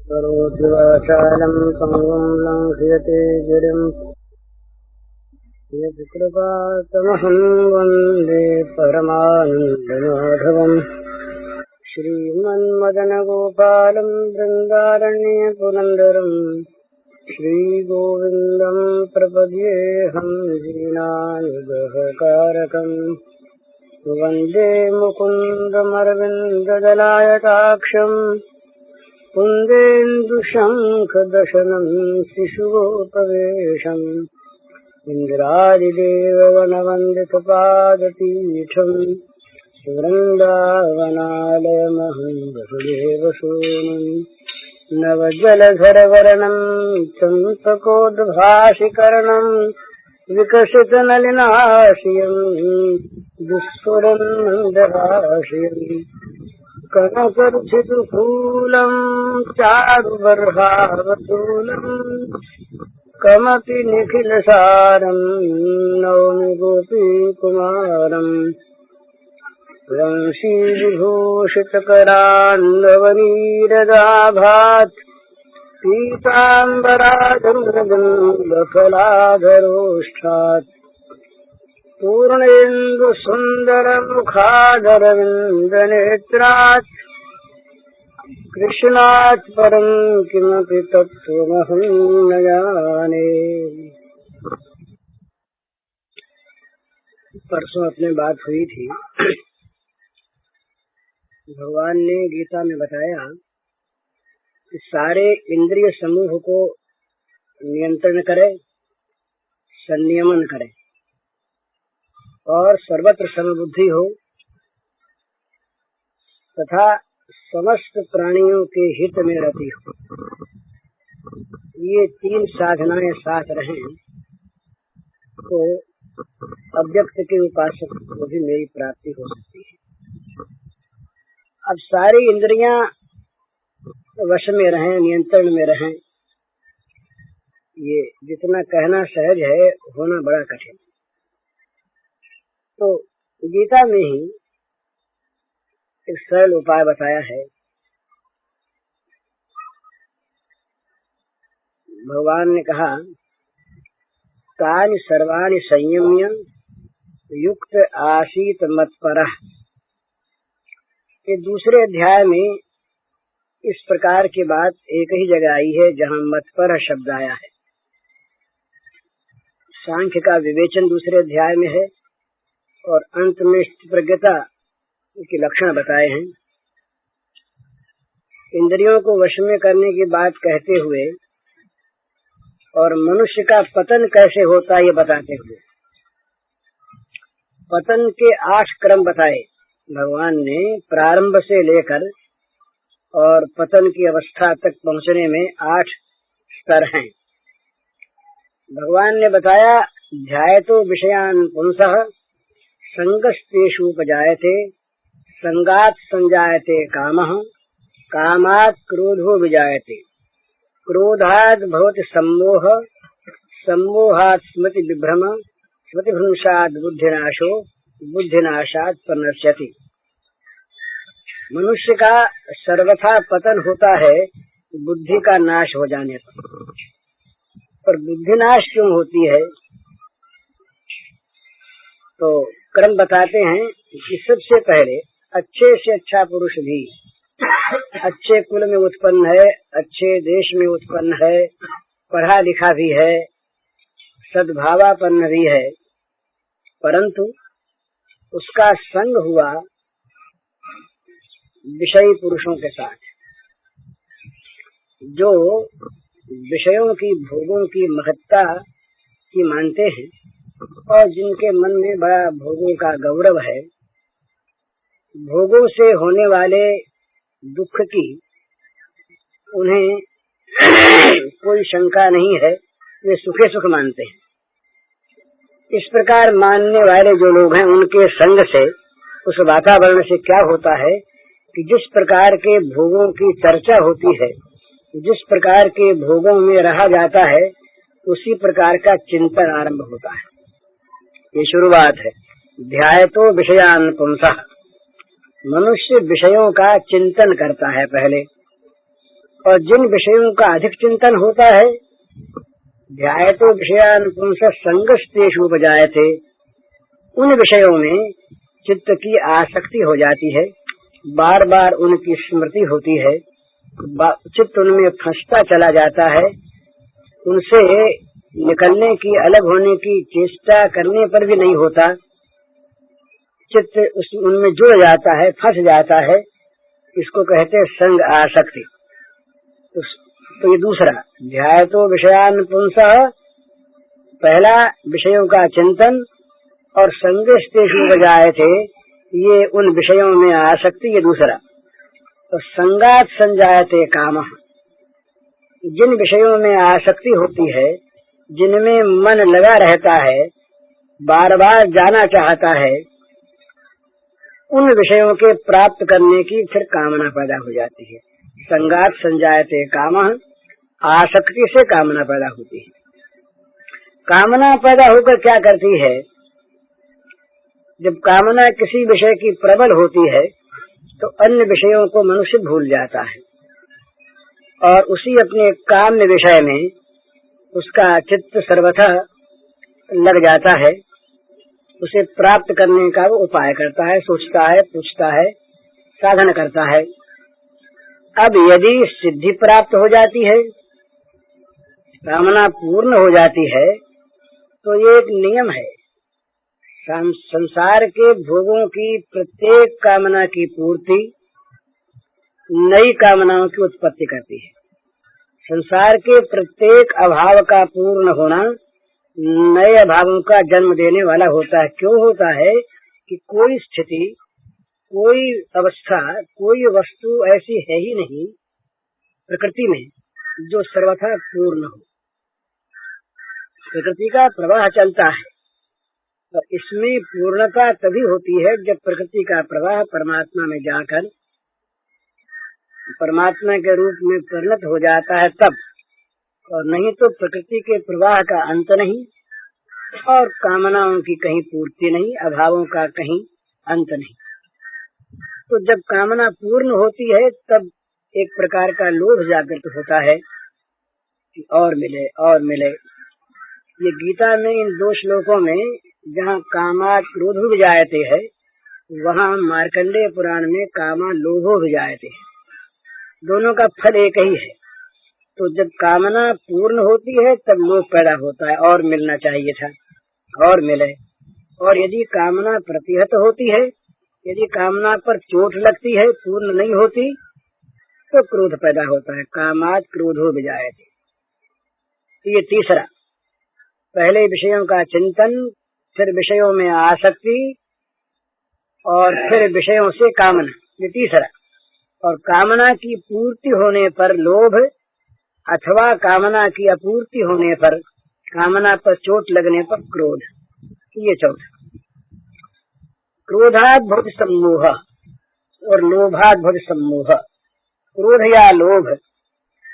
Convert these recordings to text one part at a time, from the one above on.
करोद्वाचालं पङ्गुं लङ्घयते गिरिं यत्कृपातमहं वन्दे परमानन्दमाधवम् श्रीमन्मदनगोपालं बृन्दारण्यपुरन्दरं श्रीगोविन्दं प्रपद्येऽहं दीनानुग्रहकारकम् वन्दे मुकुन्दमरविन्ददलायताक्षम् कुन्देन्दुशङ्खदशनं शिशुगोपवेशम् इन्द्रादिदेववनवन्दितपादपीठम् वृन्दावनालयमहं वसुदेवसूनुम् नवजलधरवर्णं चम्पकोद्भाषिकर्णम् विकसितनलिनाशियम् दुःस्वरन्मन्दहाशियम् कनकर्चितफूलम् चारुबर्हावतूलम् कमपि निखिलसारम् नौमि गोपीकुमारम् वंशीविभूषितकरान्नवनीरदाभात् पीताम्बराधरुगन्धफलाधरोष्ठात् पूर्णेन्दुसुन्दरमुखाधरविन्दनेत्रात् कृष्णात् परं किमपि तत्त्वमहं न जाने। परसों अपने बात हुई थी, भगवान ने गीता में बताया कि सारे इंद्रिय समूह को नियंत्रण करे, संयमन करे और सर्वत्र समबुद्धि हो तथा समस्त प्राणियों के हित में रति हो। ये तीन साधनाएं साथ रहें तो अव्यक्त के उपासक को भी मेरी प्राप्ति हो सकती है। अब सारी इंद्रियां वश में रहें, नियंत्रण में रहें, ये जितना कहना सहज है होना बड़ा कठिन। तो गीता में ही एक सरल उपाय बताया है। भगवान ने कहा, तानि सर्वाणि संयम्य युक्त आसीत मत्परः। ये दूसरे अध्याय में इस प्रकार की बात एक ही जगह आई है जहाँ मत्पर शब्द आया है। सांख्य का विवेचन दूसरे अध्याय में है और अंत में स्थितप्रज्ञता के लक्षण बताए हैं। इंद्रियों को वश में करने की बात कहते हुए और मनुष्य का पतन कैसे होता ये बताते हुए पतन के 8 क्रम बताए भगवान ने। प्रारंभ से लेकर और पतन की अवस्था तक पहुंचने में 8 स्तर हैं। भगवान ने बताया, ध्यायतो विषयान् पुंसः संगस्तेषुपजायते, संगात् संजायते कामः, कामात् क्रोधो विजायते, क्रोधात् भवति सम्मोह, सम्मोहात् स्मृति विभ्रम, स्मृतिभ्रंशात् बुद्धिनाशो, बुद्धिनाशात् प्रणश्यति। मनुष्य का सर्वथा पतन होता है बुद्धि का नाश हो जाने पर बुद्धिनाश क्यों होती है? तो क्रम बताते हैं कि सबसे पहले अच्छे से अच्छा पुरुष भी अच्छे कुल में उत्पन्न है, अच्छे देश में उत्पन्न है, पढ़ा लिखा भी है, सद्भावापन्न भी है, परंतु उसका संग हुआ विषयी पुरुषों के साथ, जो विषयों की भोगों की महत्ता की मानते हैं और जिनके मन में बड़ा भोगों का गौरव है। भोगों से होने वाले दुख की उन्हें कोई शंका नहीं है, वे सुखे सुख मानते हैं। इस प्रकार मानने वाले जो लोग हैं उनके संग से, उस वातावरण से क्या होता है कि जिस प्रकार के भोगों की चर्चा होती है, जिस प्रकार के भोगों में रहा जाता है, उसी प्रकार का चिंतन आरंभ होता है। ये शुरुआत है। ध्यायतो विषयान् पुंसः, मनुष्य विषयों का चिंतन करता है पहले, और जिन विषयों का अधिक चिंतन होता है, ध्यायतो विषयान पुंसः संगस्तेषु उपजायते, उन विषयों में चित्त की आसक्ति हो जाती है, बार बार उनकी स्मृति होती है, चित्त उनमें फंसता चला जाता है, उनसे निकलने की, अलग होने की चेष्टा करने पर भी नहीं होता, चित्त उनमें जुड़ जाता है, फंस जाता है। इसको कहते हैं संग आसक्ति। तो ये दूसरा, ध्यायतो विषयान पुंसः, पहला विषयों का चिंतन, और संगस्तेषु उपजायते, ये उन विषयों में आसक्ति, ये दूसरा। तो संगात संजायते कामः, जिन विषयों में आसक्ति होती है, जिनमें मन लगा रहता है, बार बार जाना चाहता है, उन विषयों के प्राप्त करने की फिर कामना पैदा हो जाती है। संगात संजायते कामः, आसक्ति से कामना पैदा होती है। कामना पैदा होकर क्या करती है? जब कामना किसी विषय की प्रबल होती है तो अन्य विषयों को मनुष्य भूल जाता है और उसी अपने काम्य विषय में उसका चित्त सर्वथा लग जाता है, उसे प्राप्त करने का वो उपाय करता है, सोचता है, पूछता है, साधन करता है। अब यदि सिद्धि प्राप्त हो जाती है, कामना पूर्ण हो जाती है, तो ये एक नियम है, संसार के भोगों की प्रत्येक कामना की पूर्ति नई कामनाओं की उत्पत्ति करती है। संसार के प्रत्येक अभाव का पूर्ण होना नए अभावों का जन्म देने वाला होता है। क्यों होता है? कि कोई स्थिति, कोई अवस्था, कोई वस्तु ऐसी है ही नहीं प्रकृति में जो सर्वथा पूर्ण हो। प्रकृति का प्रवाह चलता है और इसमें पूर्णता तभी होती है जब प्रकृति का प्रवाह परमात्मा में जाकर परमात्मा के रूप में परिणत हो जाता है तब, और नहीं तो प्रकृति के प्रवाह का अंत नहीं और कामनाओं की कहीं पूर्ति नहीं, अभावों का कहीं अंत नहीं। तो जब कामना पूर्ण होती है तब एक प्रकार का लोभ जागृत होता है कि और मिले और मिले। ये गीता में इन 2 श्लोकों में जहाँ कामात् क्रोधो विजायते है, वहाँ मार्कंडेय पुराण में कामा लोभो विजायते है। दोनों का फल एक ही है। तो जब कामना पूर्ण होती है तब लोभ पैदा होता है, और मिलना चाहिए था, और मिले। और यदि कामना प्रतिहत होती है, यदि कामना पर चोट लगती है, पूर्ण नहीं होती, तो क्रोध पैदा होता है। कामात् क्रोधो विजायते। ये तीसरा, पहले विषयों का चिंतन, फिर विषयों में आसक्ति और फिर विषयों से कामना, ये तीसरा। और कामना की पूर्ति होने पर लोभ अथवा कामना की अपूर्ति होने पर, कामना पर चोट लगने पर क्रोध, ये चौथा। क्रोधात् भवति सम्मोह और लोभात् भवति सम्मोह। क्रोध या लोभ,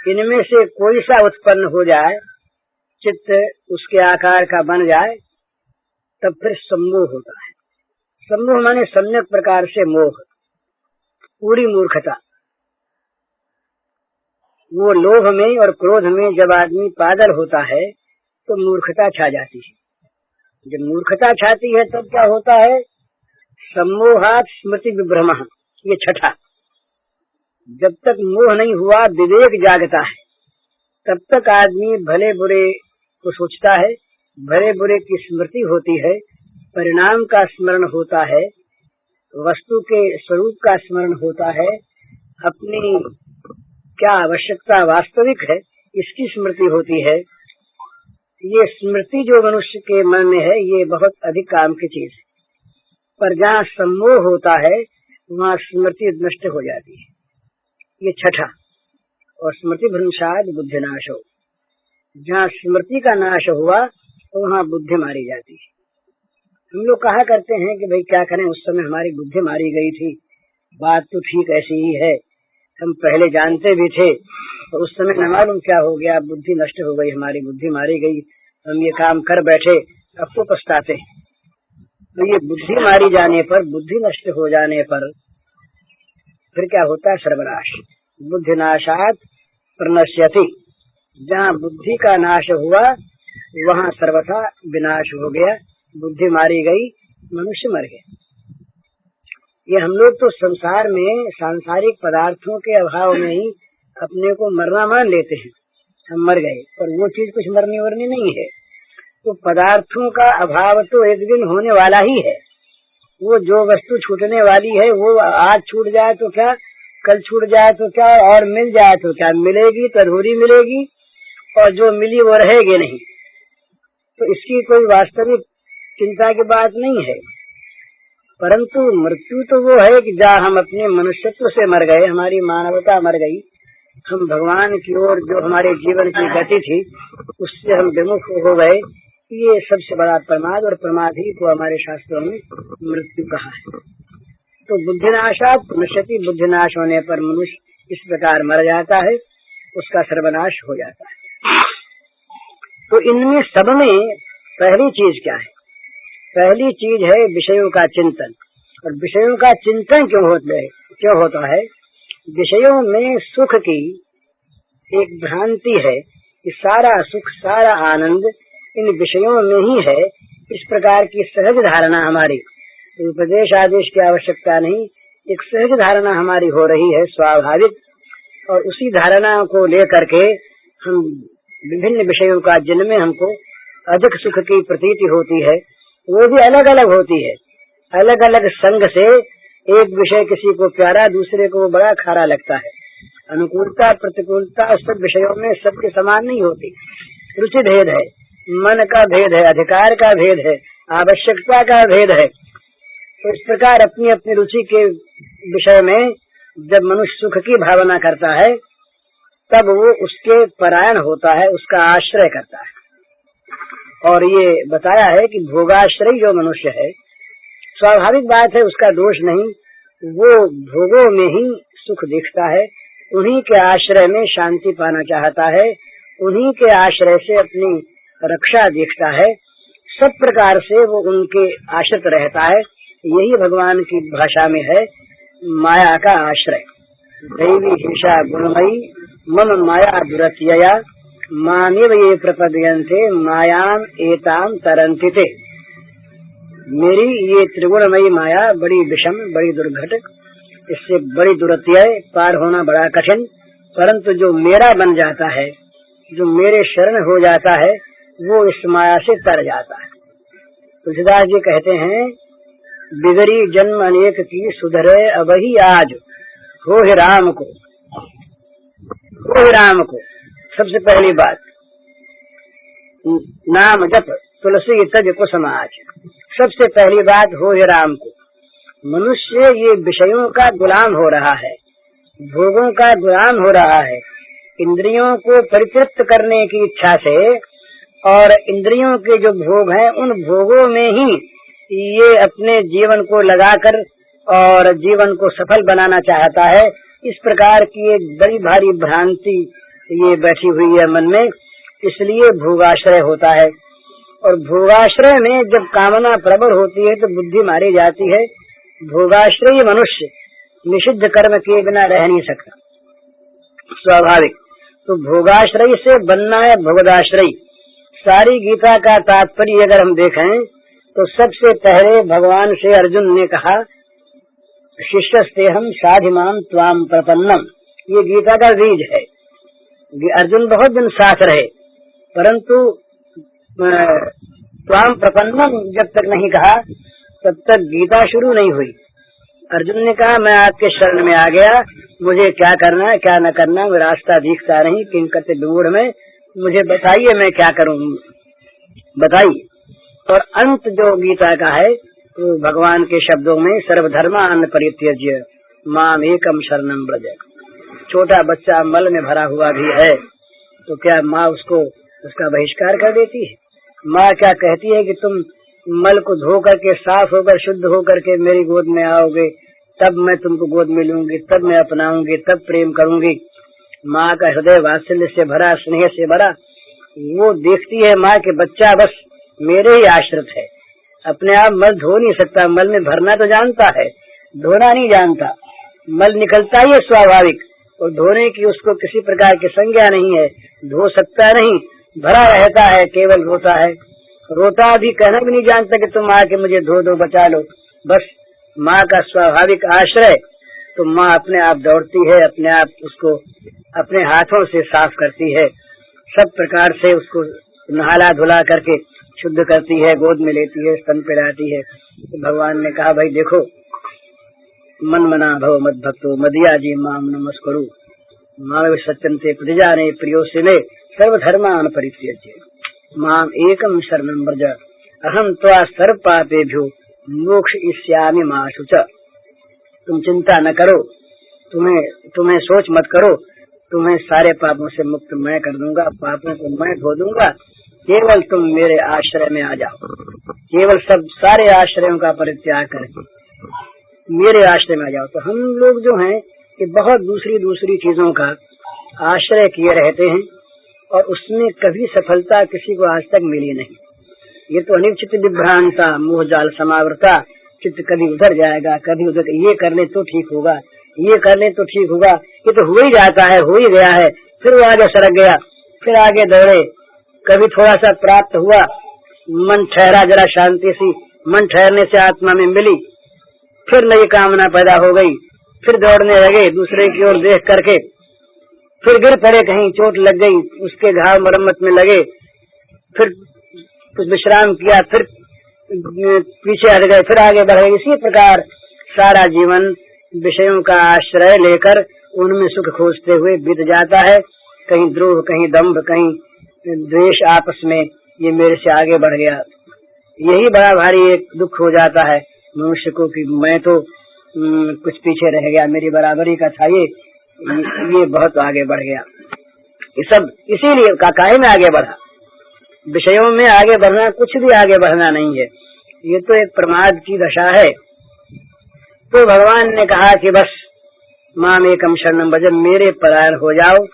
इनमें से कोई सा उत्पन्न हो जाए, चित्त उसके आकार का बन जाए, तब फिर सम्मोह होता है। सम्मोह माने सम्यक प्रकार से मोह, पूरी मूर्खता। वो लोभ में और क्रोध में जब आदमी पागल होता है तो मूर्खता छा जाती है। जब मूर्खता छाती है तब क्या होता है? सम्मोहात् स्मृति विभ्रमः, ये छठा। जब तक मोह नहीं हुआ, विवेक जागता है, तब तक आदमी भले बुरे को सोचता है, भले बुरे की स्मृति होती है, परिणाम का स्मरण होता है, वस्तु के स्वरूप का स्मरण होता है, अपनी क्या आवश्यकता वास्तविक है इसकी स्मृति होती है। ये स्मृति जो मनुष्य के मन में है, ये बहुत अधिक काम की चीज है। पर जहाँ सम्मोह होता है वहाँ स्मृति नष्ट हो जाती है, ये छठा। और स्मृति भ्रंशात् बुद्धिनाशो, जहाँ स्मृति का नाश हुआ तो वहाँ बुद्धि मारी जाती है। हम लोग कहा करते हैं कि भाई क्या करें, उस समय हमारी बुद्धि मारी गई थी, बात तो ठीक ऐसी ही है, हम पहले जानते भी थे, तो उस समय न मालूम क्या हो गया, बुद्धि नष्ट हो गई, हमारी बुद्धि मारी गई, हम ये काम कर बैठे, अब तो पछताते। तो ये बुद्धि मारी जाने पर, बुद्धि नष्ट हो जाने पर फिर क्या होता है? सर्वनाश। बुद्धिनाशात् प्रणश्यति। जहाँ बुद्धि का नाश हुआ वहाँ सर्वथा विनाश हो गया, बुद्धि मारी गई, मनुष्य मर गया। ये हम लोग तो संसार में सांसारिक पदार्थों के अभाव में ही अपने को मरना मान लेते हैं, हम मर गए, पर वो चीज कुछ मरनी वरनी नहीं है। तो पदार्थों का अभाव तो एक दिन होने वाला ही है। वो जो वस्तु छूटने वाली है वो आज छूट जाए तो क्या, कल छूट जाए तो क्या, और मिल जाए तो क्या, मिलेगी तो अधूरी मिलेगी, और जो मिली वो रहेगी नहीं। तो इसकी कोई वास्तविक चिंता की बात नहीं है। परंतु मृत्यु तो वो है कि जहाँ हम अपने मनुष्यत्व से मर गए, हमारी मानवता मर गई, हम भगवान की ओर जो हमारे जीवन की गति थी उससे हम विमुख हो गए। ये सबसे बड़ा प्रमाद, और प्रमाद ही को हमारे शास्त्रों में मृत्यु कहा है। तो बुद्धिनाशात् नश्यति, बुद्धिनाश होने पर मनुष्य इस प्रकार मर जाता है, उसका सर्वनाश हो जाता है। तो इनमें सब में पहली चीज क्या है? पहली चीज है विषयों का चिंतन। और विषयों का चिंतन क्यों होता है? विषयों में सुख की एक भ्रांति है कि सारा सुख, सारा आनंद इन विषयों में ही है। इस प्रकार की सहज धारणा हमारी, उपदेश आदेश की आवश्यकता नहीं, एक सहज धारणा हमारी हो रही है, स्वाभाविक। और उसी धारणा को लेकर के हम विभिन्न विषयों का, जिनमें हमको अधिक सुख की प्रतीति होती है, वो भी अलग अलग होती है। अलग अलग संग से एक विषय किसी को प्यारा, दूसरे को बड़ा खारा लगता है। अनुकूलता प्रतिकूलता सब विषयों में सबके समान नहीं होती, रुचि भेद है, मन का भेद है, अधिकार का भेद है, आवश्यकता का भेद है। तो इस प्रकार अपनी अपनी रुचि के विषय में जब मनुष्य सुख की भावना करता है, तब वो उसके परायण होता है, उसका आश्रय करता है। और ये बताया है कि भोगाश्रय जो मनुष्य है, स्वाभाविक बात है, उसका दोष नहीं, वो भोगों में ही सुख देखता है, उन्हीं के आश्रय में शांति पाना चाहता है, उन्हीं के आश्रय से अपनी रक्षा देखता है, सब प्रकार से वो उनके आश्रित रहता है। यही भगवान की भाषा में है माया का आश्रय। दैवी हिंसा गुणमयी मम माया दुरत्यया मामेव ये प्रपद्यन्ते मायाम एताम तरन्ति ते। मेरी ये त्रिगुणमयी माया बड़ी विषम, बड़ी दुर्घट, इससे बड़ी दुरत्यय, पार होना बड़ा कठिन। परंतु जो मेरा बन जाता है, जो मेरे शरण हो जाता है, वो इस माया से तर जाता है। तुलसीदास जी कहते हैं, बिगड़ी जन्म अनेक की सुधरे अबही आज, हो ही राम को, हो ही राम को। सबसे पहली बात, नाम जप तुलसी तज को समाज। सबसे पहली बात हो ही राम को। मनुष्य ये विषयों का गुलाम हो रहा है, भोगों का गुलाम हो रहा है, इंद्रियों को परितृप्त करने की इच्छा से, और इंद्रियों के जो भोग हैं उन भोगों में ही ये अपने जीवन को लगाकर और जीवन को सफल बनाना चाहता है। इस प्रकार की एक बड़ी भारी भ्रांति ये बैठी हुई है मन में, इसलिए भोगाश्रय होता है। और भोगाश्रय में जब कामना प्रबल होती है तो बुद्धि मारी जाती है। भोगाश्रयी मनुष्य निषिद्ध कर्म किए बिना रह नहीं सकता, स्वाभाविक। तो भोगाश्रयी से बनना है भगवदाश्रयी। सारी गीता का तात्पर्य अगर हम देखें तो सबसे पहले भगवान से अर्जुन ने कहा, शिष्यस्तेहम साधिमाम त्वाम प्रपन्नम। ये गीता का बीज है। अर्जुन बहुत दिन साथ रहे, परंतु त्वाम प्रपन्नम जब तक नहीं कहा तब तक गीता शुरू नहीं हुई। अर्जुन ने कहा, मैं आपके शरण में आ गया, मुझे क्या करना है क्या न करना, वो रास्ता दिखता नहीं, किन करते विमूढ़ में, मुझे बताइए मैं क्या करूं, बताइए। और अंत जो गीता का है तो भगवान के शब्दों में, सर्वधर्मान् परित्यज्य माम एकम शरणं व्रज। छोटा बच्चा मल में भरा हुआ भी है तो क्या माँ उसका बहिष्कार कर देती है? माँ क्या कहती है कि तुम मल को धो करके साफ होकर शुद्ध होकर के मेरी गोद में आओगे, तब मैं तुमको गोद में लूंगी, तब मैं अपनाऊंगी, तब प्रेम करूंगी। माँ का हृदय वात्सल्य से भरा, स्नेह से भरा। वो देखती है माँ के बच्चा बस मेरे ही आश्रित है, अपने आप मल धो नहीं सकता, मल में भरना तो जानता है, धोना नहीं जानता। मल निकलता ही है स्वाभाविक, और धोने की उसको किसी प्रकार की संज्ञा नहीं है, धो सकता नहीं, भरा रहता है, केवल रोता है। रोता भी कहना भी नहीं जानता कि तुम आके मुझे धो दो, बचा लो। बस माँ का स्वाभाविक आश्रय, तो माँ अपने आप दौड़ती है, अपने आप उसको अपने हाथों से साफ करती है, सब प्रकार से उसको नहाला धुला करके शुद्ध करती है, गोद में लेती है, स्तन पिलाती है। तो भगवान ने कहा, भाई देखो, मन मना भव मद भक्तो मदिया जी माम नमस्करु माम सत्यंते प्रतिजाने प्रियो से ने सर्वधर्मान परित्यज्य माम एकम शरणं व्रज अहम त्वा सर्व पापेभ्यो मोक्ष इष्यामि मा शुच। तुम चिंता न करो, तुम्हें सोच मत करो, तुम्हें सारे पापों से मुक्त मैं कर दूंगा, पापों को मैं धो दूंगा, केवल तुम मेरे आश्रय में आ जाओ, केवल सब सारे आश्रयों का परित्याग करके मेरे आश्रय में आ जाओ। तो हम लोग जो हैं कि बहुत दूसरी चीजों का आश्रय किए रहते हैं और उसमें कभी सफलता किसी को आज तक मिली नहीं। ये तो अनिश्चित विभ्रांता मोह जाल समावृता, चित्त कभी उधर जाएगा, कभी उधर, ये कर ले तो ठीक होगा, ये कर ले तो ठीक होगा, ये तो हो ही जाता है, हो ही गया है, फिर वो आगे सरक गया, फिर आगे दौड़े, कभी थोड़ा सा प्राप्त हुआ, मन ठहरा, जरा शांति सी, मन ठहरने से आत्मा में मिली, फिर नई कामना पैदा हो गई, फिर दौड़ने लगे दूसरे की ओर देख करके, फिर गिर पड़े, कहीं चोट लग गई, उसके घाव मरम्मत में लगे, फिर कुछ विश्राम किया, फिर पीछे हट गए, फिर आगे बढ़ गए। इसी प्रकार सारा जीवन विषयों का आश्रय लेकर उनमें सुख खोजते हुए बीत जाता है। कहीं द्रोह, कहीं दंभ, कहीं द्वेष आपस में, ये मेरे से आगे बढ़ गया, यही बड़ा भारी एक दुख हो जाता है मनुष्य को कि मैं तो कुछ पीछे रह गया, मेरी बराबरी का था ये बहुत आगे बढ़ गया। ये सब इसीलिए काहे में आगे बढ़ा, विषयों में आगे बढ़ना, कुछ भी आगे बढ़ना नहीं है, ये तो एक प्रमाद की दशा है। तो भगवान ने कहा कि बस माम एकम शरणं व्रज, मेरे परायण हो जाओ।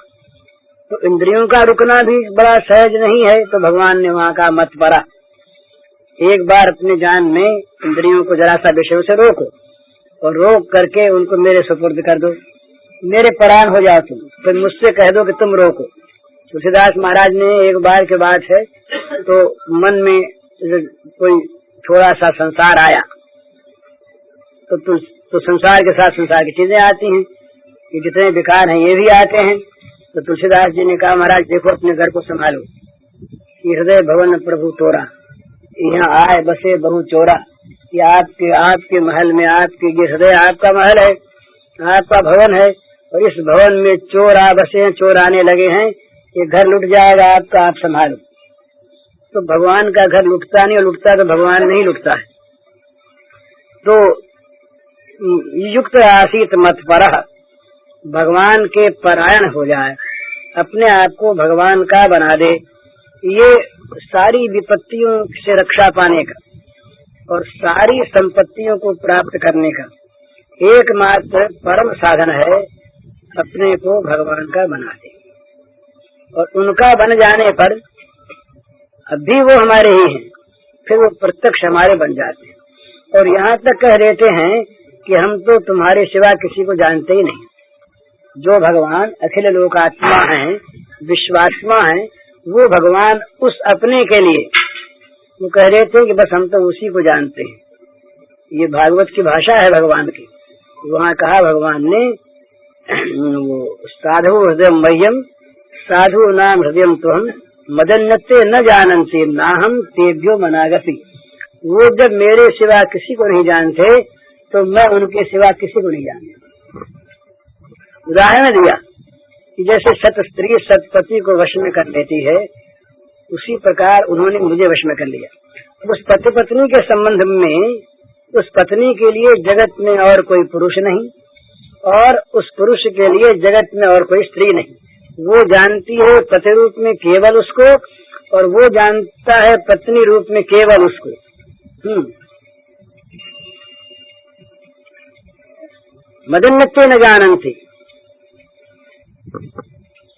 तो इंद्रियों का रुकना भी बड़ा सहज नहीं है, तो भगवान ने वहाँ कहा मत परा, एक बार अपने जान में इंद्रियों को जरा सा विषयों से रोको और रोक करके उनको मेरे सुपुर्द कर दो, मेरे परायण हो जाओ तुम, फिर मुझसे कह दो कि तुम रोको। तुलसीदास महाराज ने एक बार के बात है, तो मन में कोई थोड़ा सा संसार आया, तो संसार के साथ संसार की चीजें आती हैं, ये जितने विकार हैं ये भी आते हैं। तो तुलसीदास जी ने कहा, महाराज देखो अपने घर को संभालो, हृदय भवन प्रभु तोरा, यहाँ आए बसे बहु चोरा। ये आपके महल में, आपके ये हृदय आपका महल है, आपका भवन है, और इस भवन में चोर आ बसे हैं, चोर आने लगे हैं, ये घर लुट जाएगा आपका, आप संभालो। तो भगवान का घर लुटता नहीं, और लुटता तो भगवान नहीं लुटता है। तो युक्त आसीत मत परः, भगवान के परायण हो जाए, अपने आप को भगवान का बना दे, ये सारी विपत्तियों से रक्षा पाने का और सारी संपत्तियों को प्राप्त करने का एकमात्र परम साधन है, अपने को भगवान का बना दे। और उनका बन जाने पर अभी वो हमारे ही हैं, फिर वो प्रत्यक्ष हमारे बन जाते हैं, और यहाँ तक कह देते हैं कि हम तो तुम्हारे सिवा किसी को जानते ही नहीं। जो भगवान अखिल लोकात्मा हैं, विश्वात्मा हैं, वो भगवान उस अपने के लिए वो कह रहे थे कि बस हम तो उसी को जानते हैं। ये भागवत की भाषा है भगवान की। वहाँ कहा भगवान ने, वो साधु हृदय मह्यम साधु नाम हृदय तुहम मदन्नते न जानन्ति नाहम तेभ्यो मनागति। वो जब मेरे सिवा किसी को नहीं जानते, तो मैं उनके सिवा किसी को नहीं जानता। उदाहरण दिया कि जैसे सत स्त्री सतपति को वश में कर लेती है, उसी प्रकार उन्होंने मुझे वश में कर लिया। उस पति पत्नी के संबंध में, उस पत्नी के लिए जगत में और कोई पुरुष नहीं, और उस पुरुष के लिए जगत में और कोई स्त्री नहीं। वो जानती है पति रूप में केवल उसको, और वो जानता है पत्नी रूप में केवल उसको। मदन्नते न जानन्ति,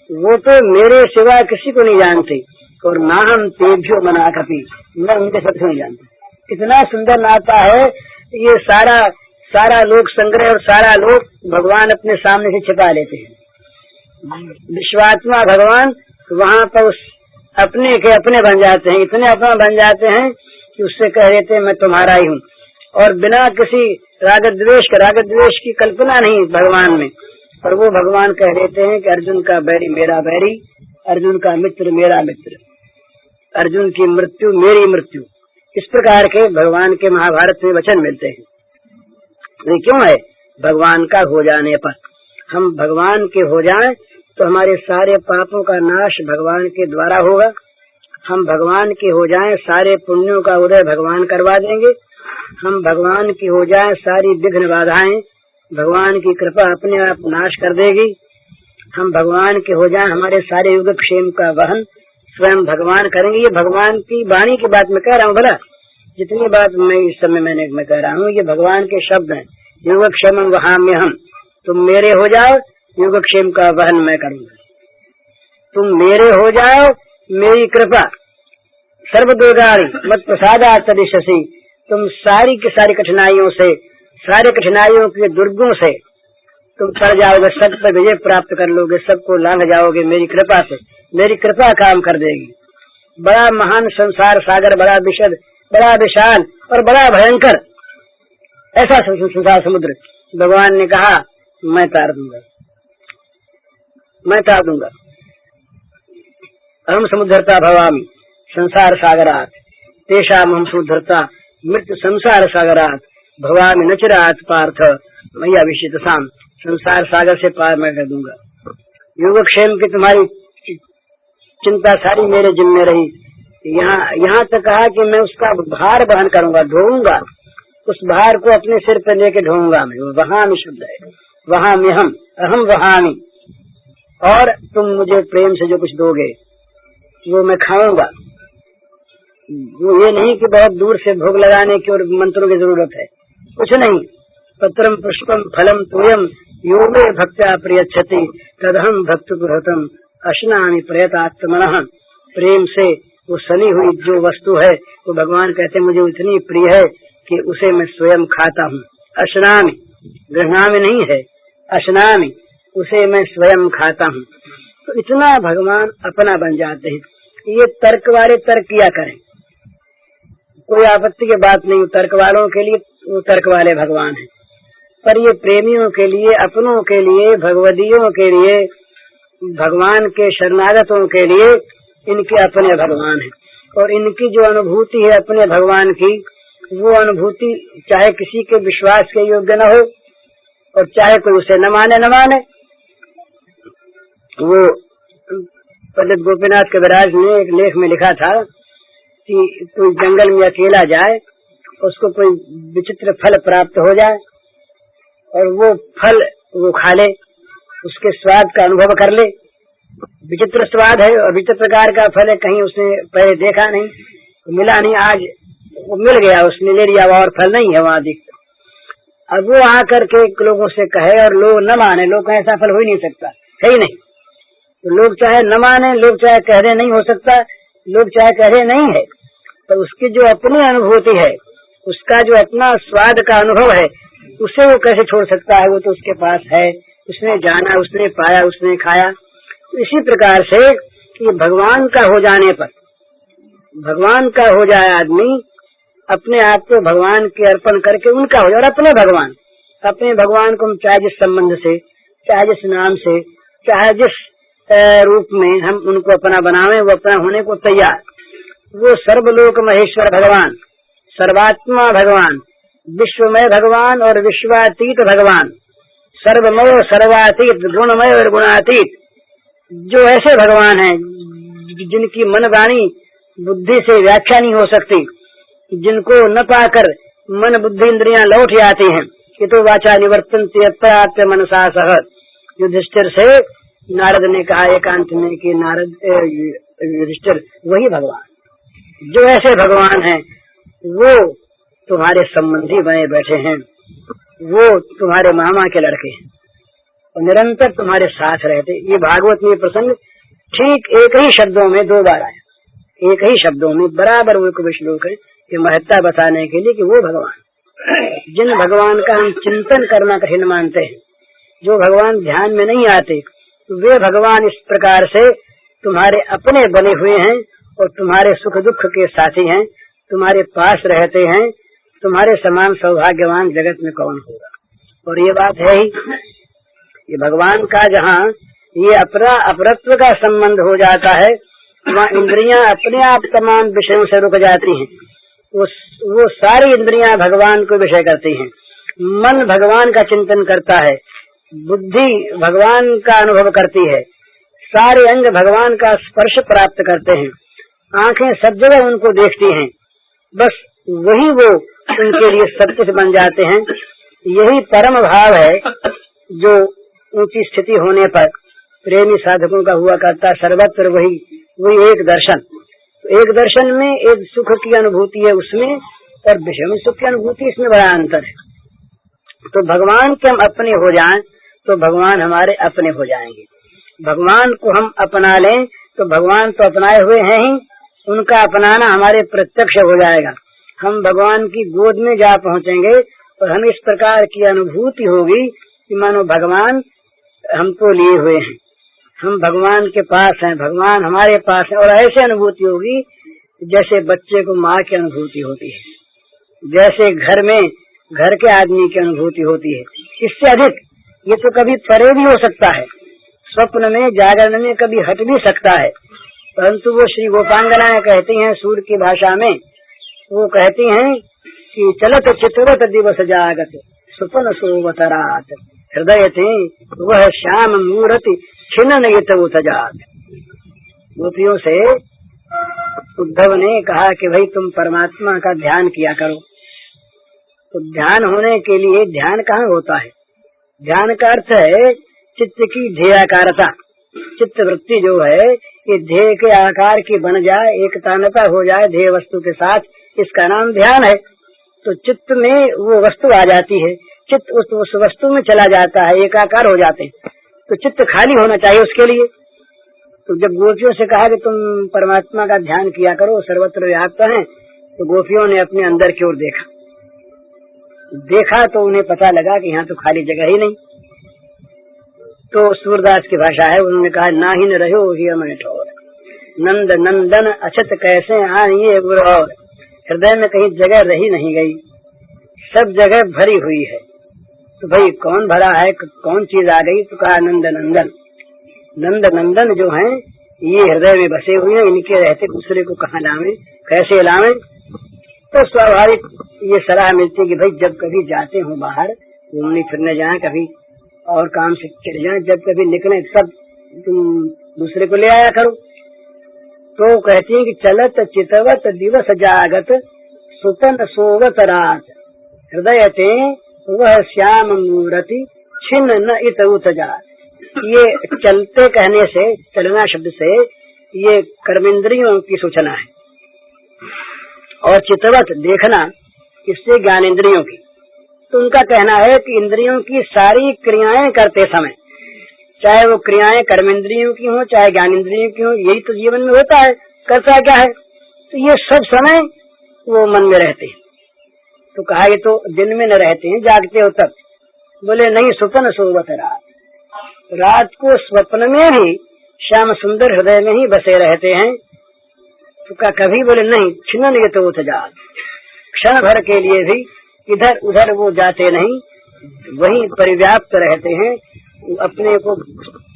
वो तो मेरे सिवा किसी को नहीं जानते, और ना हम तेभ्यो मनाकपि, मैं उनके सबसे नहीं जानता। इतना सुंदर नाता है ये। सारा लोक संग्रह और सारा लोक भगवान अपने सामने से छिपा लेते हैं, विश्वात्मा भगवान वहाँ पर उस अपने के अपने बन जाते हैं, इतने अपना बन जाते हैं कि उससे कह देते हैं मैं तुम्हारा ही हूँ, और बिना किसी राग द्वेष की कल्पना नहीं भगवान में, पर वो भगवान कह देते हैं कि अर्जुन का बैरी मेरा बैरी, अर्जुन का मित्र मेरा मित्र, अर्जुन की मृत्यु मेरी मृत्यु। इस प्रकार के भगवान के महाभारत में वचन मिलते हैं। ये क्यों है? भगवान का हो जाने पर, हम भगवान के हो जाएं तो हमारे सारे पापों का नाश भगवान के द्वारा होगा। हम भगवान के हो जाएं, सारे पुण्यों का उदय भगवान करवा देंगे। हम भगवान की हो जाएं, सारी विघ्न बाधाएं भगवान की कृपा अपने आप नाश कर देगी। हम भगवान के हो जाएं, हमारे सारे योगक्षेम का वहन स्वयं भगवान करेंगे। ये भगवान की वाणी की बात मैं कह रहा हूँ, भला जितनी बात मैं इस समय मैं कह रहा हूँ ये भगवान के शब्द हैं। योगक्षेम वहाम्य हम, तुम मेरे हो जाओ, योगक्षेम का वहन मैं करूंगा। तुम मेरे हो जाओ, मेरी कृपा सर्वदोगारी मत प्रसादा तदिशसी, तुम सारी की सारी कठिनाइयों से, सारे कठिनाइयों के दुर्गों से तुम तर जाओगे, सब पर विजय प्राप्त कर लोगे, सबको लांघ जाओगे मेरी कृपा से। मेरी कृपा काम कर देगी। बड़ा महान संसार सागर, बड़ा विशद, बड़ा विशाल और बड़ा भयंकर ऐसा संसार समुद्र भगवान ने कहा मैं तार दूंगा, मैं तार दूंगा। अहम समुद्धरता भवामी संसार सागरात, तेषाम हम समुद्धरता मृत्यु संसार सागरात, भवामी नचरात पार्थ मैया विशित शाम, संसार सागर से पार मैं कर दूंगा। योगक्षेम की तुम्हारी चिंता सारी मेरे जिम्मे रही। यहाँ तक कहा कि मैं उसका भार वहन करूंगा, ढोऊंगा, उस भार को अपने सिर पर लेके ढोऊंगा मैं। वहां शब्द है, वहां में हम, अहम वहामी, और तुम मुझे प्रेम से जो कुछ दोगे वो मैं खाऊंगा। वो ये नहीं कि बहुत दूर से भोग लगाने की और मंत्रों की जरूरत है, कुछ नहीं। पत्रम पुष्पम फलम तोयम यो मे भक्त्या प्रियच्छति तदहम भक्त गृहतम अश्नामि प्रयतात्मनः। प्रेम से वो सनी हुई जो वस्तु है वो भगवान कहते हैं मुझे इतनी प्रिय है कि उसे मैं स्वयं खाता हूँ। अश्नामि, गृह्णामि नहीं है, अश्नामि, उसे मैं स्वयं खाता हूँ। तो इतना भगवान अपना बन जाते हैं। ये तर्क वाले तर्क किया करें, कोई आपत्ति की बात नहीं। तर्क वालों के लिए वो तर्क वाले भगवान हैं, पर ये प्रेमियों के लिए, अपनों के लिए, भगवदियों के लिए, भगवान के शरणागतों के लिए इनके अपने भगवान हैं। और इनकी जो अनुभूति है अपने भगवान की, वो अनुभूति चाहे किसी के विश्वास के योग्य न हो और चाहे कोई उसे न माने। वो पंडित गोपीनाथ कविराज ने एक लेख में लिखा था कि कोई जंगल में अकेला जाए, उसको कोई विचित्र फल प्राप्त हो जाए और वो फल वो खा ले, उसके स्वाद का अनुभव कर ले। विचित्र स्वाद है और विचित्र प्रकार का फल है, कहीं उसने पहले देखा नहीं, मिला नहीं, आज वो मिल गया, उसने ले लिया, और फल नहीं है वहाँ दिखता। अब वो आकर के लोगों से कहे और लोग न माने, लोग कहें ऐसा फल हो ही नहीं सकता, है ही नहीं। तो लोग चाहे न माने, लोग चाहे कह रहे नहीं हो सकता, लोग चाहे कह रहे नहीं है, तो उसकी जो अपनी अनुभूति है, उसका जो अपना स्वाद का अनुभव है, उसे वो कैसे छोड़ सकता है? वो तो उसके पास है, उसने जाना, उसने पाया, उसने खाया। इसी प्रकार से ये भगवान का हो जाने पर, भगवान का हो जाए आदमी, अपने आप को भगवान के अर्पण करके उनका हो जाए। और अपने भगवान को हम चाहे जिस संबंध से, चाहे जिस नाम से, चाहे जिस रूप में हम उनको अपना बनावे, वो अपना होने को तैयार। वो सर्वलोक महेश्वर भगवान, सर्वात्मा भगवान, विश्वमय भगवान और विश्वातीत भगवान, सर्वमय सर्वातीत, गुणमय और गुणातीत, जो ऐसे भगवान हैं जिनकी मन वाणी बुद्धि से व्याख्या नहीं हो सकती, जिनको न पाकर मन बुद्धि इंद्रियां लौट जाती हैं। कि तो वाचा निवर्तन्ते अप्राप्य मनसा सह। युधिष्ठिर से नारद ने कहा एकांत में कि नारद युधिष्ठिर वही भगवान, जो ऐसे भगवान हैं वो तुम्हारे संबंधी बने बैठे हैं, वो तुम्हारे मामा के लड़के हैं और निरंतर तुम्हारे साथ रहते। ये भागवत में प्रसंग ठीक एक ही शब्दों में 2 बार आया, एक ही शब्दों में बराबर वो को श्लोक है कि महत्ता बताने के लिए कि वो भगवान, जिन भगवान का हम चिंतन करना कठिन मानते हैं, जो भगवान ध्यान में नहीं आते, वे भगवान इस प्रकार से तुम्हारे अपने बने हुए हैं और तुम्हारे सुख दुख के साथी हैं, तुम्हारे पास रहते हैं। तुम्हारे समान सौभाग्यवान जगत में कौन होगा। और ये बात है ही, ये भगवान का जहाँ ये अपरा अपरत्व का संबंध हो जाता है, वहाँ इंद्रियां अपने आप तमाम विषयों से रुक जाती हैं। वो सारी इंद्रियां भगवान को विषय करती हैं। मन भगवान का चिंतन करता है, बुद्धि भगवान का अनुभव करती है, सारे अंग भगवान का स्पर्श प्राप्त करते हैं, आंखें सब जगह उनको देखती हैं। बस वही वो उनके लिए सब कुछ बन जाते हैं। यही परम भाव है जो ऊंची स्थिति होने पर प्रेमी साधकों का हुआ करता। सर्वत्र वही एक दर्शन। तो एक दर्शन में एक सुख की अनुभूति है उसमें, और विषय में सुख की अनुभूति, इसमें बड़ा अंतर है। तो भगवान के हम अपने हो जाएं तो भगवान हमारे अपने हो जाएंगे। भगवान को हम अपना लें तो भगवान तो अपनाए हुए हैं ही, उनका अपनाना हमारे प्रत्यक्ष हो जाएगा। हम भगवान की गोद में जा पहुंचेंगे और हमें इस प्रकार की अनुभूति होगी कि मानो भगवान हमको लिए हुए हैं, हम भगवान के पास हैं, भगवान हमारे पास है। और ऐसे अनुभूति होगी जैसे बच्चे को माँ की अनुभूति होती है, जैसे घर में घर के आदमी की अनुभूति होती है। इससे अधिक ये तो कभी परे भी हो सकता है, स्वप्न में जागरण में कभी हट भी सकता है। परंतु वो श्री गोपांगनाएं कहती हैं सूर्य की भाषा में, वो कहती हैं कि चलत चितवत दिवस जागत सुपन सोवत रात हृदय थे वह श्याम मूर्ति छिन्न युत जात। गोपियों से उद्धव ने कहा कि भाई तुम परमात्मा का ध्यान किया करो। तो ध्यान होने के लिए ध्येय कहाँ होता है? ध्यान का अर्थ है चित्त की ध्येयाकारता। चित्त वृत्ति जो है ये ध्येय के आकार की बन जाए, एकतानता हो जाए ध्येय वस्तु के साथ, इसका नाम ध्यान है। तो चित्त में वो वस्तु आ जाती है, चित्त उस वस्तु में चला जाता है, एकाकार हो जाते हैं। तो चित्त खाली होना चाहिए उसके लिए। तो जब गोपियों से कहा कि तुम परमात्मा का ध्यान किया करो, सर्वत्र व्याप्त है, तो गोपियों ने अपने अंदर की ओर देखा तो उन्हें पता लगा कि यहाँ तो खाली जगह ही नहीं। तो सूरदास की भाषा है, उन्होंने कहा नाहिन रहो ही मैं ठोर नंद नंदन अछत कैसे आइए गुरौर। हृदय में कहीं जगह रही नहीं गई, सब जगह भरी हुई है। तो भाई कौन भरा है, कौन चीज आ गई? तो कहा नंद नंदन। नंद नंदन जो हैं ये हृदय में बसे हुए हैं, इनके रहते दूसरे को कहाँ लावे, कैसे लावे? तो स्वाभाविक ये सलाह मिलती कि भाई जब कभी जाते हो बाहर घूमने फिरने जाए, कभी और काम से चले जाए, जब कभी निकले तब तुम दूसरे को ले आया करो। तो कहती है कि चलत चितवत दिवस जागत सुपन सोवत रात हृदय ते वह श्याम मूर्ति छिन्न न इत उत जात। ये चलते कहने से, चलना शब्द से ये कर्मेंद्रियों की सूचना है, और चितवत देखना इससे ज्ञानेंद्रियों की। तो उनका कहना है कि इंद्रियों की सारी क्रियाएं करते समय, चाहे वो क्रियाएं कर्मेंद्रियों की हो चाहे ज्ञानेंद्रियों की हो, यही तो जीवन में होता है। करता क्या है? तो ये सब समय वो मन में रहते हैं। तो कहा ये तो दिन में न रहते हैं, जागते हो तब। बोले नहीं, सुपन सोवत रात, रात को स्वप्न में भी श्याम सुंदर हृदय में ही बसे रहते हैं। तो कभी बोले नहीं, छिन्न ये तो जात, क्षण भर के लिए भी इधर उधर वो जाते नहीं, वही परिव्याप्त रहते हैं, अपने को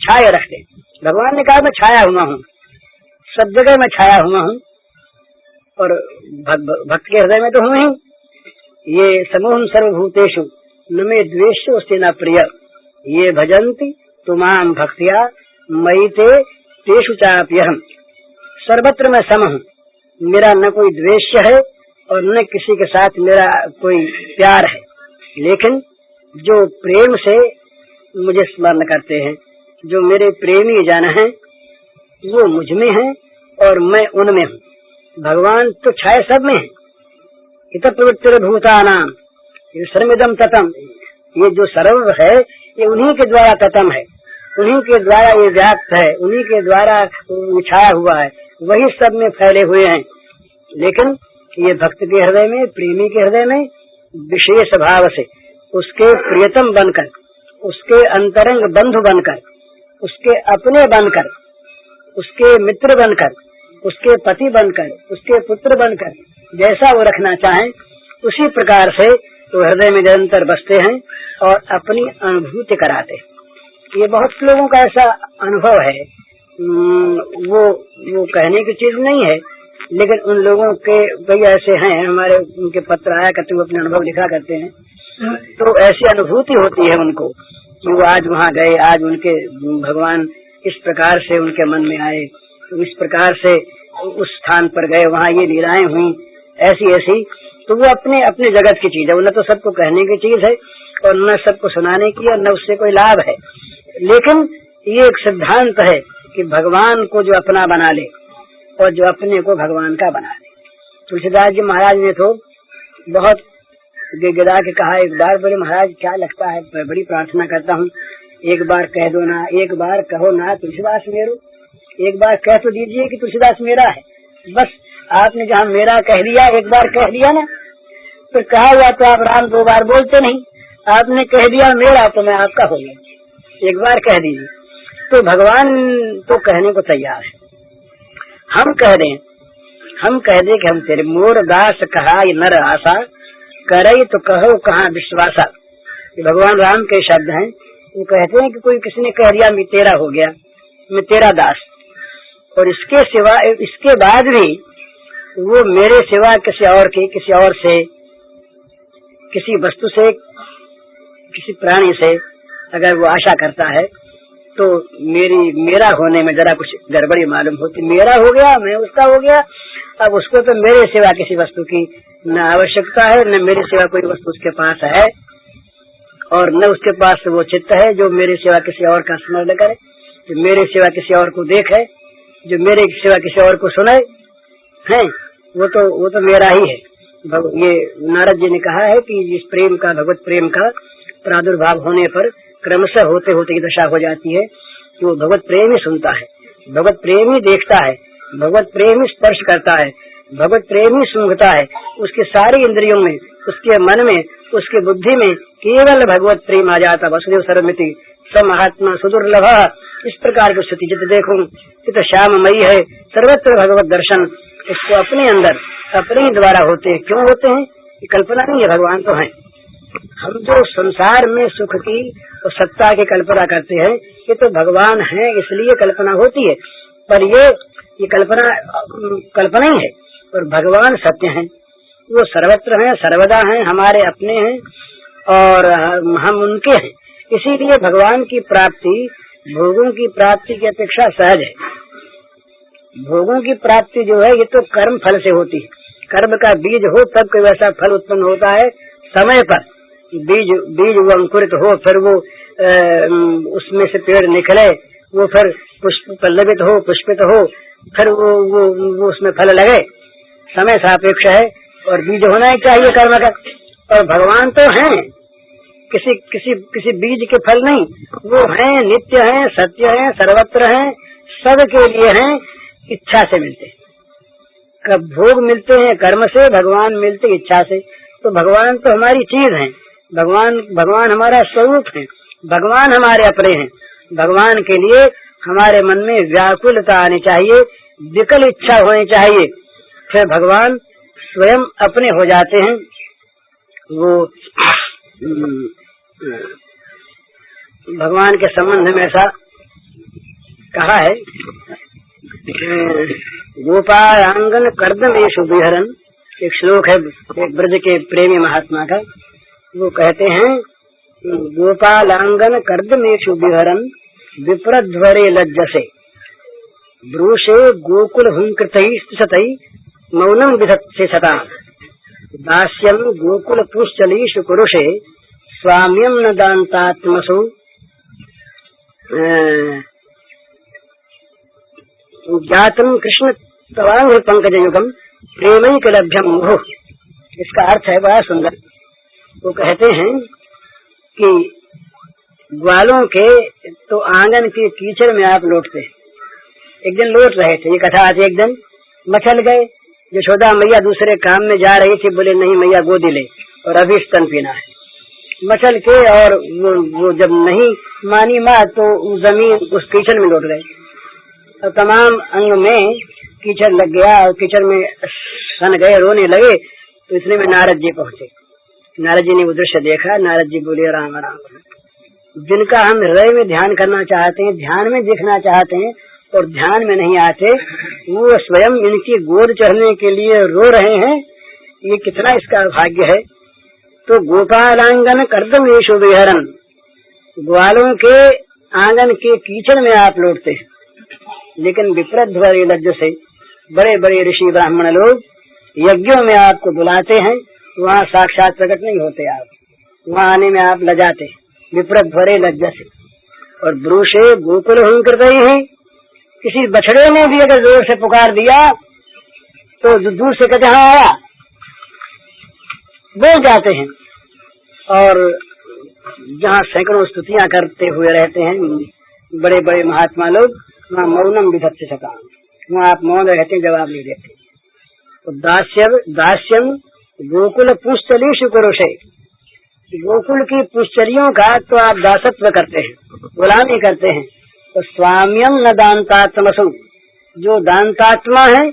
छाए रखते। भगवान ने कहा मैं छाया हुआ हूँ, सब जगह मैं छाया हुआ हूँ, और भक्त के हृदय में तो हूँ ही। ये समूह सर्वभूतेषु न मे द्वेष्योस्ति न प्रिय ये भजन्ति तुमाम भक्त्या मयि ते तेषु चाप्यहम्। सर्वत्र मैं सम हूँ, मेरा न कोई द्वेष है और न किसी के साथ मेरा कोई प्यार है। लेकिन जो प्रेम से मुझे स्मरण करते हैं, जो मेरे प्रेमी जन हैं, वो मुझ में हैं और मैं उनमें हूँ। भगवान तो छाए सब में है। इत प्रवृत्ति भूतानाम सर्वमिदं ततम, ये जो सर्व है ये उन्हीं के द्वारा ततम है, उन्हीं के द्वारा ये व्याप्त है, उन्हीं के द्वारा छाया हुआ है, वही सब में फैले हुए हैं। लेकिन ये भक्त के हृदय में, प्रेमी के हृदय में विशेष भाव से उसके प्रियतम बनकर, उसके अंतरंग बंधु बनकर, उसके अपने बनकर, उसके मित्र बनकर, उसके पति बनकर, उसके पुत्र बनकर जैसा वो रखना चाहें उसी प्रकार से वो हृदय में निरंतर बसते हैं और अपनी अनुभूति कराते हैं। ये बहुत लोगों का ऐसा अनुभव है, वो कहने की चीज नहीं है, लेकिन उन लोगों के कई ऐसे हैं, हमारे उनके पत्र आया करते, वो अपने अनुभव लिखा करते हैं, तो ऐसी अनुभूति होती है उनको कि वो आज वहाँ गए, आज उनके भगवान इस प्रकार से उनके मन में आए, इस प्रकार से उस स्थान पर गए, वहाँ ये लीलाएं हुई, ऐसी ऐसी। तो वो अपने अपने जगत की चीज है, न तो सबको कहने की चीज है और न सबको सुनाने की और न उससे कोई लाभ है। लेकिन ये एक सिद्धांत है कि भगवान को जो अपना बना ले और जो अपने को भगवान का बना ले। तुलसीदास जी महाराज ने तो बहुत गिड़गिड़ा के कहा एक बार, बोले महाराज क्या लगता है, बड़ी प्रार्थना करता हूँ, एक बार कह दो ना, एक बार कहो ना तुलसीदास मेरो, एक बार कह तो दीजिए कि तुलसीदास मेरा है। बस आपने जहाँ मेरा कह दिया, एक बार कह दिया ना, फिर कहा हुआ तो आप राम दो बार बोलते नहीं, आपने कह दिया मेरा तो मैं आपका हो गया, एक बार कह दीजिए। तो भगवान तो कहने को तैयार है। हम कह दें, हम कह दें कि हम तेरे मोर दास कहा ये नर आशा, करे तो कहो कहाँ विश्वासा। ये भगवान राम के शब्द हैं। वो कहते हैं कि कोई किसी ने कह दिया मैं तेरा हो गया, मैं तेरा दास, और इसके सिवा, इसके बाद भी वो मेरे सिवा किसी और के, किसी और से, किसी वस्तु से, किसी प्राणी से अगर वो आशा करता है तो मेरा होने में जरा कुछ गड़बड़ी मालूम होती। मेरा हो गया, मैं उसका हो गया, अब उसको तो मेरे सिवा किसी वस्तु की न आवश्यकता है, न मेरे सिवा कोई वस्तु उसके पास है, और न उसके पास वो चित्त है जो मेरे सिवा किसी और का स्मरण करे, जो मेरे सिवा किसी और को देखे, जो मेरे सिवा किसी और को सुने है, वो तो मेरा ही है। ये नारद जी ने कहा है कि इस प्रेम का, भगवत प्रेम का प्रादुर्भाव होने पर क्रमशः होते होते की दशा हो जाती है कि वो भगवत प्रेम ही सुनता है, भगवत प्रेम ही देखता है, भगवत प्रेम ही स्पर्श करता है, भगवत प्रेम ही सूंघता है। उसके सारी इंद्रियों में, उसके मन में, उसके बुद्धि में केवल भगवत प्रेम आ जाता। वसुदेव सर्वमिति स महात्मा सुदुर्लभ, इस प्रकार की स्थिति जित देखूं चित श्याममयी है, सर्वत्र भगवत दर्शन उसको अपने अंदर अपने ही द्वारा होते हैं। क्यों होते हैं? ये कल्पना नहीं है, भगवान तो है। हम जो संसार में सुख की और सत्ता की कल्पना करते हैं, ये तो भगवान है इसलिए कल्पना होती है, पर ये कल्पना ही है, और भगवान सत्य हैं, वो सर्वत्र हैं, सर्वदा हैं, हमारे अपने हैं और हम उनके हैं। इसीलिए भगवान की प्राप्ति भोगों की प्राप्ति की अपेक्षा सहज है। भोगों की प्राप्ति जो है ये तो कर्म फल से होती है। कर्म का बीज हो तब कोई वैसा फल उत्पन्न होता है, समय पर बीज वो अंकुरित हो, फिर वो उसमें से पेड़ निकले, वो फिर पुष्प पल्लवित हो, पुष्पित हो, फिर वो उसमें फल लगे, समय सापेक्ष है और बीज होना ही चाहिए कर्म का। और भगवान तो हैं, किसी बीज के फल नहीं, वो हैं, नित्य हैं, सत्य हैं, सर्वत्र हैं, सबके लिए हैं, इच्छा से मिलते हैं। कब भोग मिलते हैं कर्म से, भगवान मिलते इच्छा से। तो भगवान तो हमारी चीज है, भगवान हमारा स्वरूप है, भगवान हमारे अपने हैं। भगवान के लिए हमारे मन में व्याकुलता आनी चाहिए, विकल इच्छा होनी चाहिए, फिर भगवान स्वयं अपने हो जाते हैं। वो भगवान के संबंध में ऐसा कहा है, गोपालांगन कर्दमेषु विहरन, एक श्लोक है एक ब्रज के प्रेमी महात्मा का। वो कहते हैं गोपालांगन कर्दमेषु विहरन विप्रध्वरे लज्जसे, ब्रूषे गोकुल हुंकृतैः स्थितैः मौनम विधत्से सता, दास्यम गोकुल पुष्चलीषु कुरुषे स्वाम्यम न दान्तात्मसु, जातम कृष्ण तवांग पंकज युगम प्रेमैक लभ्यम मुहुः। इसका अर्थ है बड़ा सुंदर। वो कहते हैं कि ग्वालों के तो आंगन के कीचड़ में आप लौटते हैं। एक दिन लौट रहे थे, ये कथा आज एक दिन मचल गए। यशोदा मैया दूसरे काम में जा रही थी, बोले नहीं मैया गोदी ले और अभी स्तन पीना है। मचल के, और वो जब नहीं मानी माँ तो जमीन उस कीचड़ में लौट गए और तमाम अंग में कीचड़ लग गया और कीचड़ में सन गए, रोने लगे। तो इतने में नारद जी पहुंचे। नारद जी ने वो दृश्य देखा। नारद जी बोले राम राम। जिनका हम हृदय में ध्यान करना चाहते हैं, ध्यान में देखना चाहते हैं और ध्यान में नहीं आते, वो स्वयं इनकी गोद चढ़ने के लिए रो रहे हैं। ये कितना इसका भाग्य है। तो गोपालांगन कर्दम येषु विहरन, ग्वालों के आंगन के कीचड़ में आप लौटते हैं, लेकिन विप्रध्वरी लज्ज से बड़े बड़े ऋषि ब्राह्मण लोग यज्ञों में आपको बुलाते हैं, वहाँ साक्षात प्रकट नहीं होते आप, वहाँ आने में आप लजाते विप्रध्वरे लज्ज से। और ब्रूशे गोकुल हुंकृत ही, किसी बछड़े ने भी अगर जोर से पुकार दिया तो दूर से कहते हाँ आया, बोल जाते हैं। और जहाँ सैकड़ों स्तुतियां करते हुए रहते हैं बड़े बड़े महात्मा लोग, वहाँ मौनम विधत्ते सकाम, वहाँ आप मौन रहते हैं, जवाब नहीं देते। तो दास्यम गोकुल पुष्चलीषु कुरुषे, गोकुल की पुष्चलियों का तो आप दासत्व करते हैं, गुलामी करते हैं। तो स्वाम्यम न दानतात्मसु, जो दानतात्मा है,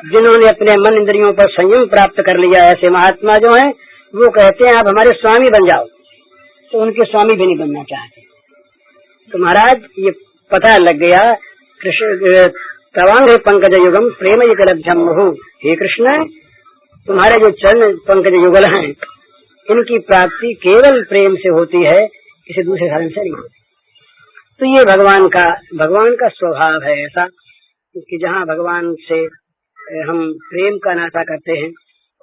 जिन्होंने अपने मन इंद्रियों पर संयम प्राप्त कर लिया, ऐसे महात्मा जो हैं वो कहते हैं आप हमारे स्वामी बन जाओ। तो उनके स्वामी भी नहीं बनना चाहते। तो महाराज ये पता लग गया, कृष्ण तवांग पंकज युगम प्रेम युगलभ्यम मुहु, हे कृष्ण तुम्हारे जो चरण पंकज युगल हैं इनकी प्राप्ति केवल प्रेम से होती है, किसी दूसरे साधन से नहीं होती। तो ये भगवान का स्वभाव है ऐसा कि जहाँ भगवान से हम प्रेम का नाता करते हैं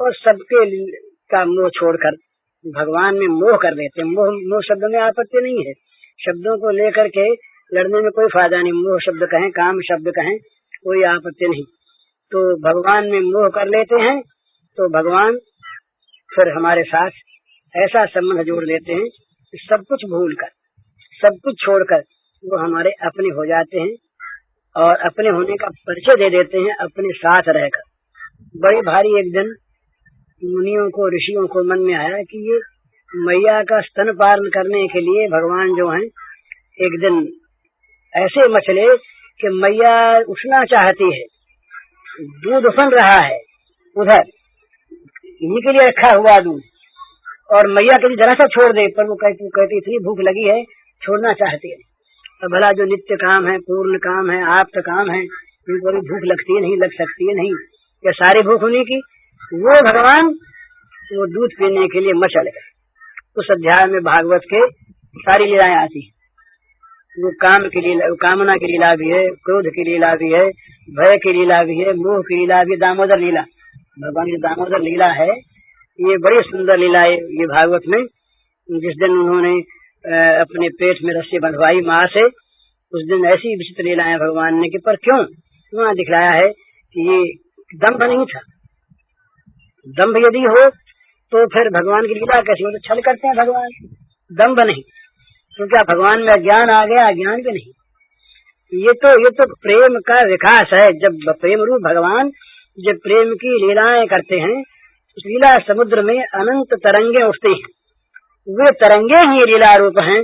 और सबके का मोह छोड़कर भगवान में मोह कर देते हैं। मोह शब्द में आपत्ति नहीं है, शब्दों को लेकर के लड़ने में कोई फायदा नहीं। मोह शब्द कहें, काम शब्द कहें, कोई आपत्ति नहीं। तो भगवान में मोह कर लेते हैं तो भगवान फिर हमारे साथ ऐसा संबंध जोड़ लेते हैं कि सब कुछ भूलकर, सब कुछ छोड़कर वो हमारे अपने हो जाते हैं और अपने होने का परिचय दे देते हैं अपने साथ रहकर। बड़ी भारी एक दिन मुनियों को, ऋषियों को मन में आया कि ये मैया का स्तन पालन करने के लिए भगवान जो हैं एक दिन ऐसे मचले कि मैया उठना चाहती है, दूध उफन रहा है उधर, इन्हीं के लिए रखा हुआ दूध, और मैया के लिए जरा सा छोड़ दे, पर वो कहती इतनी भूख लगी है छोड़ना चाहती है। अब भला जो नित्य काम है, पूर्ण काम है, आप्त काम है, उनको भी भूख लगती है नहीं, लग सकती है नहीं, या सारी भूख होने की, वो भगवान वो दूध पीने के लिए मचल गए। उस अध्याय में भागवत के सारी लीलाएं आती हैं। वो काम की लीला, कामना की लीला भी है, क्रोध की लीला भी है, भय की लीला भी है, मोह की लीला भी, दामोदर लीला, भगवान की दामोदर लीला है। ये बड़ी सुंदर लीला है ये भागवत में। जिस दिन उन्होंने अपने पेट में रस्सी बंधवाई माँ से, उस दिन ऐसी विचित्र लीलाएं भगवान ने कि पर क्यों वहाँ दिखलाया है कि ये दम्भ नहीं था। दम्भ यदि हो तो फिर भगवान की लीला कैसी हो, तो छल करते हैं भगवान, दम्भ नहीं। क्योंकि भगवान में ज्ञान आ गया, अज्ञान भी नहीं। ये तो प्रेम का विकास है। जब प्रेम रूप भगवान जब प्रेम की लीलाएं करते हैं, उस लीला समुद्र में अनंत तरंगे उठती हैं। वे तरंगे ही लीला रूप हैं,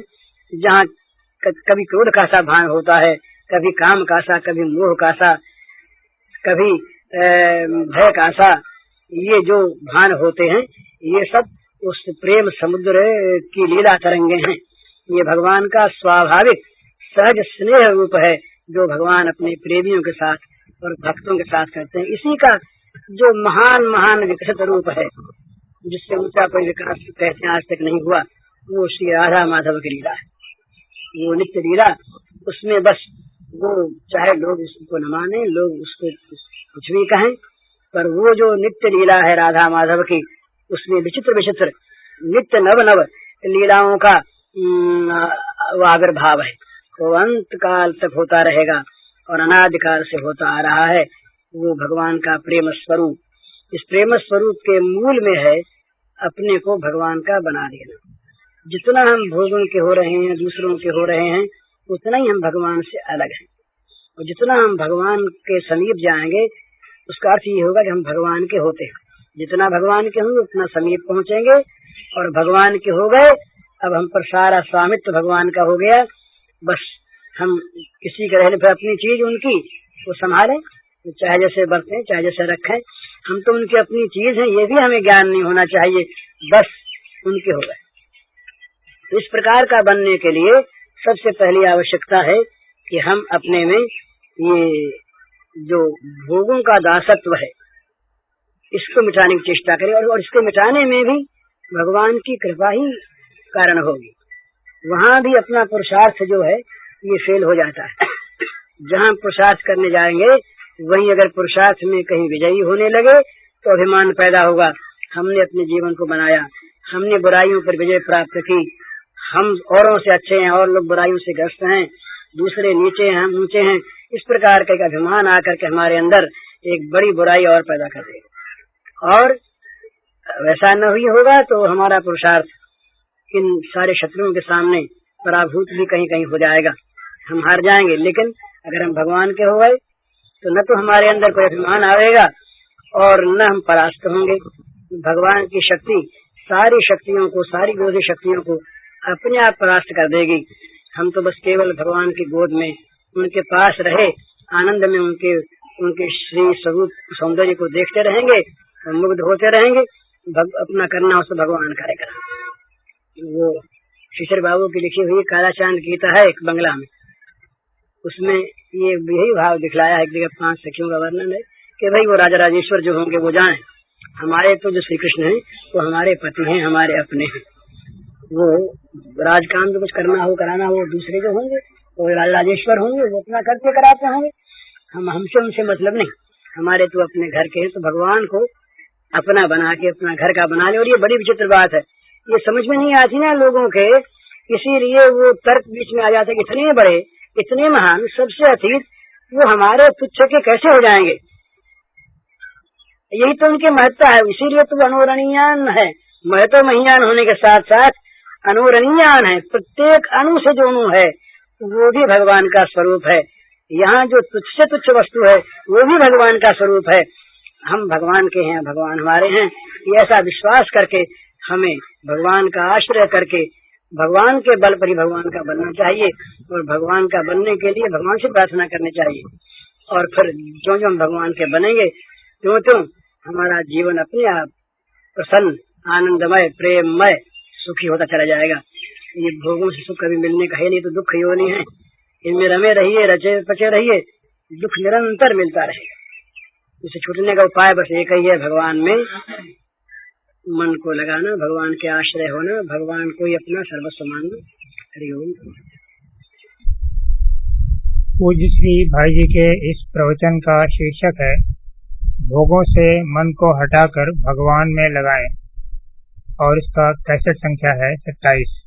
जहाँ कभी क्रोध का सा भान होता है, कभी काम का सा, कभी मोह का सा, कभी भय का सा। ये जो भान होते हैं ये सब उस प्रेम समुद्र की लीला तरंगे हैं। ये भगवान का स्वाभाविक सहज स्नेह रूप है जो भगवान अपने प्रेमियों के साथ और भक्तों के साथ करते हैं। इसी का जो महान महान विकसित रूप है, जिससे ऊंचा कोई विकास कहते हैं आज तक नहीं हुआ, वो श्री राधा माधव की लीला है। वो नित्य लीला, उसमें बस वो चाहे लोग उसको न माने, लोग उसको कुछ भी कहें, पर वो जो नित्य लीला है राधा माधव की, उसमें विचित्र विचित्र नित्य नव नव लीलाओं का आविर्भाव है। वो अंत काल तक होता रहेगा और अनादिकाल से होता आ रहा है। वो भगवान का प्रेम स्वरूप। इस प्रेम स्वरूप के मूल में है अपने को भगवान का बना देना। जितना हम भोगों के हो रहे हैं, दूसरों के हो रहे हैं, उतना ही हम भगवान से अलग हैं। और जितना हम भगवान के समीप जाएंगे, उसका अर्थ ये होगा कि हम भगवान के होते हैं। जितना भगवान के होंगे उतना समीप पहुंचेंगे, और भगवान के हो गए अब हम पर सारा स्वामित्व भगवान का हो गया। बस हम किसी के रहने पर अपनी चीज उनकी वो संभालें, चाहे जैसे बरतें चाहे जैसे रखें, हम तो उनकी अपनी चीज हैं, ये भी हमें ज्ञान नहीं होना चाहिए, बस उनके हो गए। इस प्रकार का बनने के लिए सबसे पहली आवश्यकता है कि हम अपने में ये जो भोगों का दासत्व है इसको मिटाने की चेष्टा करें, और इसको मिटाने में भी भगवान की कृपा ही कारण होगी। वहाँ भी अपना पुरुषार्थ जो है ये फेल हो जाता है। जहाँ पुरुषार्थ करने जाएंगे वहीं अगर पुरुषार्थ में कहीं विजयी होने लगे तो अभिमान पैदा होगा, हमने अपने जीवन को बनाया, हमने बुराइयों पर विजय प्राप्त की, हम औरों से अच्छे हैं और लोग बुराइयों से ग्रस्त हैं, दूसरे नीचे हैं हम ऊंचे हैं। इस प्रकार का एक अभिमान आकर के हमारे अंदर एक बड़ी बुराई और पैदा कर देगा, और वैसा न हुई होगा तो हमारा पुरुषार्थ इन सारे शत्रुओं के सामने पराभूत भी कहीं कहीं हो जाएगा, हम हार जाएंगे। लेकिन अगर हम भगवान के हो गए तो न तो हमारे अंदर कोई अभिमान आएगा और न हम परास्त होंगे। भगवान की शक्ति सारी शक्तियों को, सारी विरोधी शक्तियों को अपने आप परास्त कर देगी। हम तो बस केवल भगवान की गोद में उनके पास रहे आनंद में उनके श्री स्वरूप सौंदर्य को देखते रहेंगे और मुग्ध होते रहेंगे। अपना करना उसे भगवान करेगा। वो शिशिर बाबू की लिखी हुई काला चांद गीता है एक बंगला में, उसमें ये यही भाव दिखलाया है। एक जगह 5 सखियों का वर्णन है कि भाई वो राजा राजेश्वर जो होंगे वो जाने, हमारे तो जो श्री कृष्ण हैं वो हमारे पति हैं, हमारे अपने हैं। वो राजकाम में कुछ करना हो कराना हो दूसरे जो होंगे वो राजेश्वर होंगे, वो अपना करते कराते होंगे, हमसे उनसे मतलब नहीं, हमारे तो अपने घर के हैं। तो भगवान को अपना बना के अपना घर का बना ले। और ये बड़ी विचित्र बात है, ये समझ में नहीं आती ना लोगों के, इसीलिए वो तर्क बीच में आ जाते कि इतने बड़े इतने महान सबसे अतीत वो हमारे तुच्छ के कैसे हो जाएंगे। यही तो उनकी महत्ता है, इसीलिए तो अनुरणीयान है। महत्व महियान होने के साथ साथ अनुरणीयान है, प्रत्येक अणु से जो अणु है वो भी भगवान का स्वरूप है। यहाँ जो तुच्छ से तुच्छ वस्तु है वो भी भगवान का स्वरूप है। हम भगवान के हैं, भगवान हमारे हैं, ये ऐसा विश्वास करके हमें भगवान का आश्रय करके भगवान के बल पर ही भगवान का बनना चाहिए, और भगवान का बनने के लिए भगवान से प्रार्थना करनी चाहिए। और फिर जो जो हम भगवान के बनेंगे त्यों हमारा जीवन अपने आप प्रसन्न आनंदमय प्रेममय सुखी होता चला जाएगा। ये भोगों से सुख कभी मिलने का है नहीं, तो दुख योनि है, इनमें रमे रहिए रचे पचे रहिए, दुख निरंतर मिलता रहेगा। इसे छूटने का उपाय बस एक ही है, भगवान में मन को लगाना, भगवान के आश्रय होना, भगवान को ही अपना सर्वस्व मानना। हरि ओम। पूज्य श्री भाई जी के इस प्रवचन का शीर्षक है भोगों से मन को हटाकर भगवान में लगाएं, और इसका कैसेट संख्या है 27।